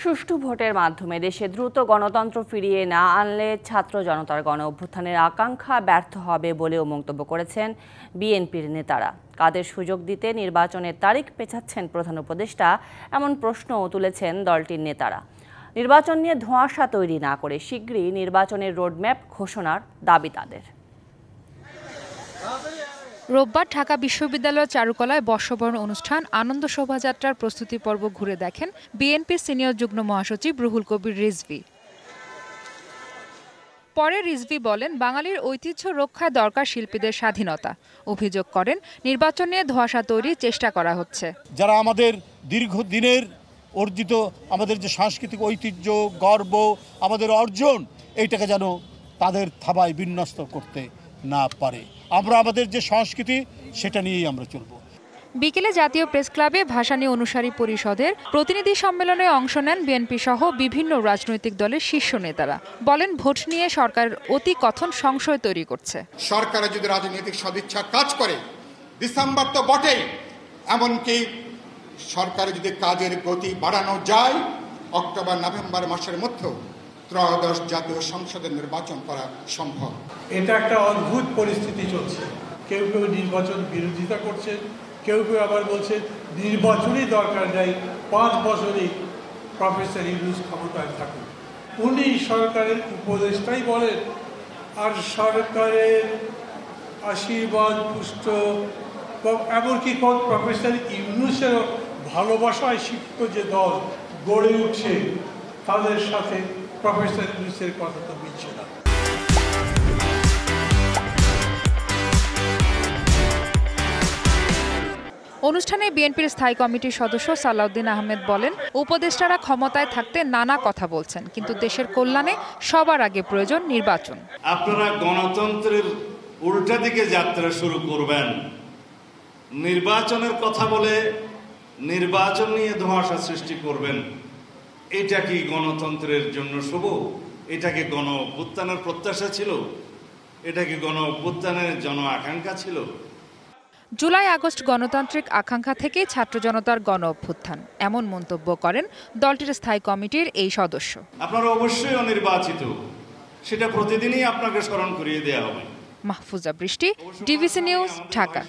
সুষ্ঠু ভোটের মাধ্যমে দেশে দ্রুত গণতন্ত্র ফিরিয়ে না আনলে ছাত্র জনতার গণ অভ্যুত্থানের আকাঙ্ক্ষা ব্যর্থ হবে বলেও মন্তব্য করেছেন বিএনপির নেতারা। কাদের সুযোগ দিতে নির্বাচনের তারিখ পেছাচ্ছেন প্রধান উপদেষ্টা, এমন প্রশ্নও তুলেছেন দলটির নেতারা। নির্বাচন নিয়ে ধোঁয়াশা তৈরি না করে শিগগিরই নির্বাচনের রোডম্যাপ ঘোষণার দাবি তাদের। রোববার ঢাকা বিশ্ববিদ্যালয়ের চারুকলায় বর্ষবরণ অনুষ্ঠান আনন্দ শোভাযাত্রার প্রস্তুতি পর্ব ঘুরে দেখেন বিএনপির সিনিয়র যুগ্ম মহাসচিব রুহুল কবির রিজভী। পরে রিজভী বলেন, বাঙালির ঐতিহ্য রক্ষায় দরকার শিল্পীদের স্বাধীনতা। অভিযোগ করেন, নির্বাচন নিয়ে ধোঁয়াশা তৈরির চেষ্টা করা হচ্ছে। যারা আমাদের দীর্ঘদিনের অর্জিত আমাদের যে সাংস্কৃতিক ঐতিহ্য, গর্ব, আমাদের অর্জন, এইটাকে যেন তাদের থাবায় বিন্যস্ত করতে না পারে। আমরা আমাদের যে সংস্কৃতি সেটা নিয়েই আমরা চলব। বিকেলে জাতীয় প্রেস ক্লাবে ভাসানী অনুসারী পরিষদের প্রতিনিধি সম্মেলনে অংশ নেন বিএনপি সহ বিভিন্ন রাজনৈতিক দলের শীর্ষ নেতারা। বলেন, ভোট নিয়ে সরকার অতি কথন সংশয় তৈরি করছে। সরকারের যদি রাজনৈতিক সদিচ্ছা কাজ করে, ডিসেম্বর তো বটেই, এমনকি সরকারের যদি কাজের গতি বাড়ানো যায়, অক্টোবর নভেম্বর মাসের মধ্যে ত্রয়োদশ জাতীয় সংসদের নির্বাচন করা সম্ভব। এটা একটা অদ্ভুত পরিস্থিতি চলছে। কেউ কেউ নির্বাচন বিরোধিতা করছে, কেউ কেউ আবার বলছে নির্বাচনই দরকার নেই, 5 বছরই প্রফেসর ইউনূস ক্ষমতায় থাকুন। উনি সরকারের উপদেষ্টাই বলেন, আর সরকারের আশীর্বাদ পুষ্ট, এমনকি প্রফেসর ইউনূসেরও ভালোবাসায় শিক্ষিত যে দল গড়ে উঠছে, তাদের সাথে প্রফেসর ইউনূসের কথা তো মিলছে না। অনুষ্ঠানে বিএনপির স্থায়ী কমিটির সদস্য সালাউদ্দিন আহমেদ বলেন, উপদেষ্টারা ক্ষমতায় থাকতে নানা কথা বলছেন, কিন্তু দেশের কল্যাণে সবার আগে প্রয়োজন নির্বাচন। আপনারা গণতন্ত্রের উল্টা দিকে যাত্রা শুরু করবেন, নির্বাচনের কথা বলে নির্বাচন নিয়ে ধোঁয়াশা সৃষ্টি করবেন। এটা কি গণতন্ত্রের জন্য শুভ? এটা কি গণ অভ্যুত্থানের প্রত্যাশা ছিল? এটা কি গণ অভ্যুত্থানের জন আকাঙ্ক্ষা ছিল? জুলাই আগস্ট গণতান্ত্রিক আকাঙ্ক্ষা থেকেই ছাত্র জনতার গণ অভ্যুত্থান, এমন মন্তব্য করেন দলটির স্থায়ী কমিটির এই সদস্য। আপনারা অবশ্যই অনির্বাচিত, সেটা প্রতিদিনই আপনাকে স্মরণ করিয়ে দেওয়া হবে। মাহফুজা বৃষ্টি, ডিভিসি নিউজ, ঢাকা।